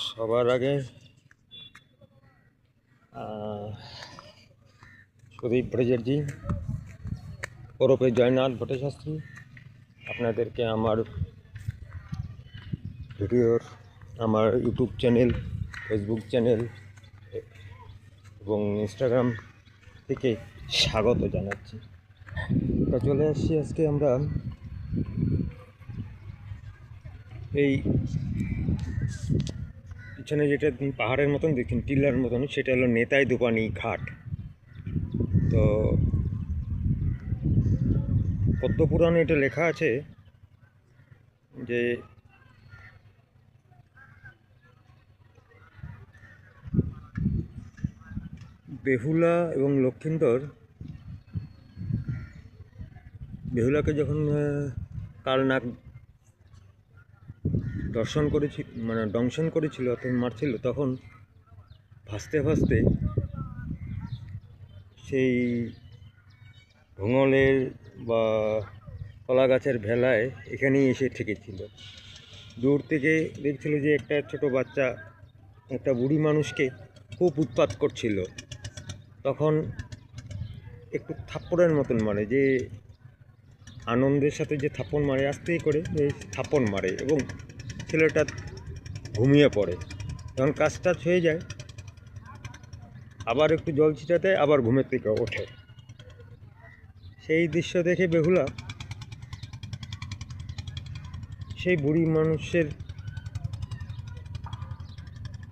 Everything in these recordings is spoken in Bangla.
সবার আগে সুদীপ ভট্টাচার্য ওরফে জয়নাথ ভট্টাচার্য আপনাদেরকে আমার ভিডিওর আমার ইউটিউব চ্যানেল, ফেসবুক চ্যানেল এবং ইনস্টাগ্রাম থেকে স্বাগত জানাচ্ছি। তা চলে আসছি আজকে আমরা এই পিছনে যেটা পাহাড়ের মতন দেখছেন, টিলার মতন, সেটা হলো নেতাই দোপানি ঘাট। তো পদ্মপুরাণে এটা লেখা আছে যে বেহুলা এবং লক্ষিন্দর বেহুলাকে যখন কালনাগ দংশন করেছিল অর্থাৎ মারছিল, তখন ভাসতে ভাসতে সেই ভোঙলের বা কলা গাছের ভেলায় এখানেই এসে ঠেকেছিল। দূর থেকে দেখছিল যে একটা ছোট বাচ্চা একটা বুড়ি মানুষকে খুব উৎপাত করছিল। তখন একটু থাপ্পড়ের মতন মারে, যে আনন্দের সাথে যে থাপ্পড় মারে, আস্তে করে থাপ্পড় মারে এবং ছেলেটা ঘুমিয়ে পড়ে। যখন কাজটা হয়ে যায় আবার একটু জল ছিটাতে আবার ঘুমের থেকে ওঠে। সেই দৃশ্য দেখে বেহুলা সেই বুড়ি মানুষের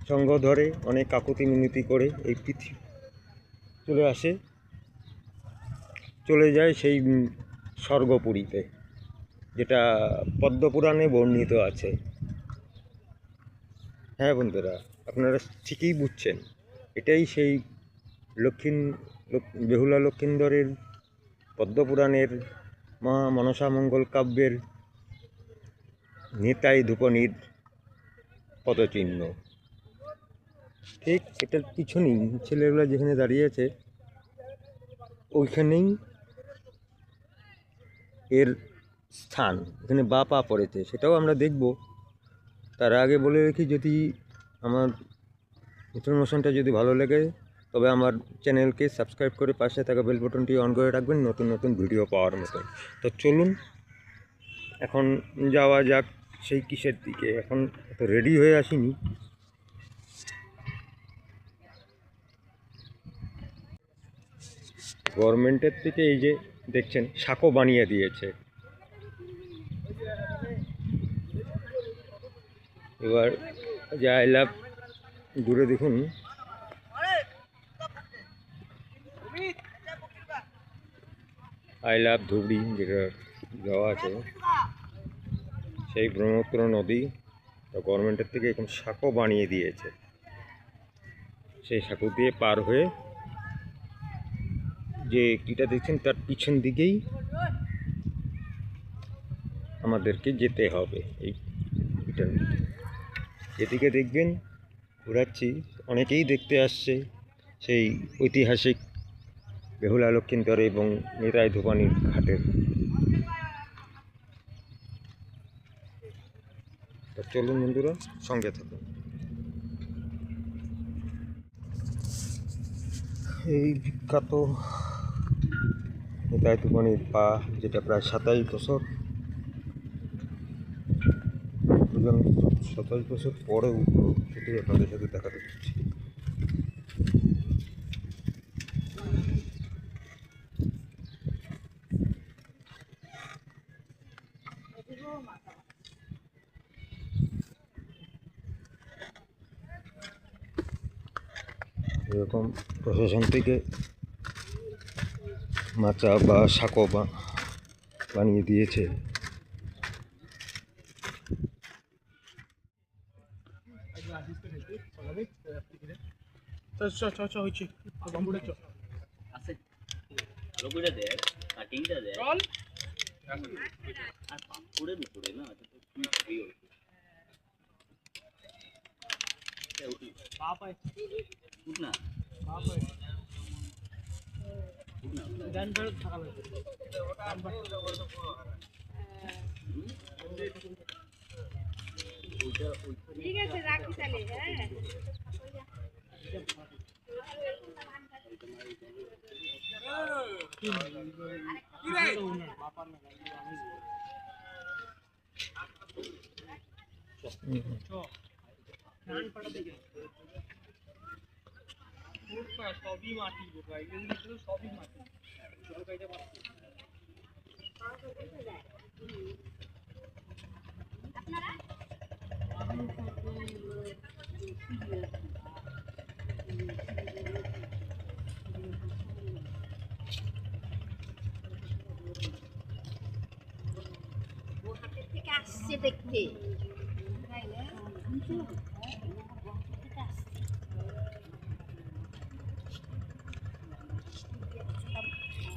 সঙ্গ ধরে অনেক কাকুতি মিনতি করে এই পৃথিবী চলে যায় সেই স্বর্গপুরীতে, যেটা পদ্মপুরাণে বর্ণিত আছে। হ্যাঁ বন্ধুরা, আপনারা ঠিকই বুঝছেন, এটাই সেই বেহুলা লক্ষিন্দরের পদ্মপুরাণের মহা মনসা মঙ্গল কাব্যের নেতাই দোপানির পদচিহ্ন। ঠিক এটার পিছনেই ছেলেগুলো যেখানে দাঁড়িয়ে আছে ওইখানেই এর স্থান, এখানে বা পা পড়েছে, সেটাও আমরা দেখব। তার আগে বলে রেখি, যদি আমার ইনফরমেশনটা যদি ভালো লাগে তবে আমার চ্যানেলকে সাবস্ক্রাইব করে পাশে থাকা বেল বাটনটি অন করে রাখবেন নতুন নতুন ভিডিও পাওয়ার মতন। তো চলুন এখন যাওয়া যাক সেই কিসের দিকে। এখন তো রেডি হয়ে আসিনি। গভর্নমেন্টের থেকে এই যে দেখছেন সাঁকো বানিয়ে দিয়েছে। এবার যে আই লাভ দূরে দেখুন, আই লাভ ধুবড়ি যেটা দেওয়া আছে, সেই ব্রহ্মপুত্র নদী গভর্নমেন্টের থেকে এখন সাঁকো বানিয়ে দিয়েছে। সেই সাঁকো দিয়ে পার হয়ে যে কিটা দেখছেন তার পিছন দিকেই আমাদেরকে যেতে হবে। এদিকে দেখবেন ঘোরাচ্ছি, অনেকেই দেখতে আসছে সেই ঐতিহাসিক বেহুলা লক্ষিন্দর এবং নেতাই দোপানির ঘাটের। চলুন বন্ধুরা, সঙ্গে থাকুন। এই বিখ্যাত নেতাই দোপানির পা, যেটা প্রায় 27 বছর 27 বছর পরে উঠলো, সেটাই আপনাদের সাথে দেখাতে চাচ্ছি। এরকম প্রশাসন থেকে মাচা বা সাঁকো বানিয়ে দিয়েছে। ঠিক আছে রাখি তাহলে হ্যাঁ সবই মাটি সবই মাটি থেকে আসছে দেখতে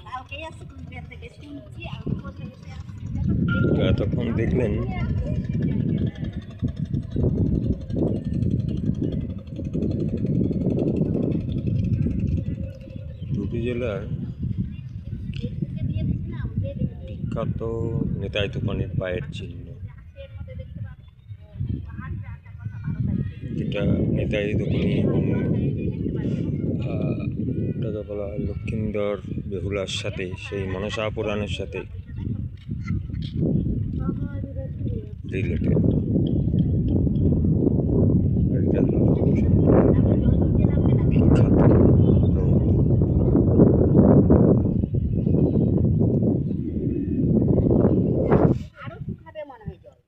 কালকেই আসছে কুচবিহার থেকে শুনছি আমি কোথায় তো এতক্ষণ দেখলেন ধুবড়ী জেলার বিখ্যাত নেতাই তুফানের পায়ের চিহ্ন, যেটা নেতাই তুফানি এবং ওটাকে বলা হয় লক্ষিন্দর বেহুলার সাথে, সেই মনসা পুরাণের সাথে রিলেটেড। এটা বিখ্যাত আরো শুকাবে মনে হয় জল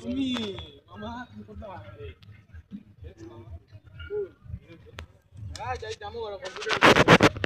তুমি মামা কি করতে পারবে হ্যাঁ যাই জামো কম্পিউটার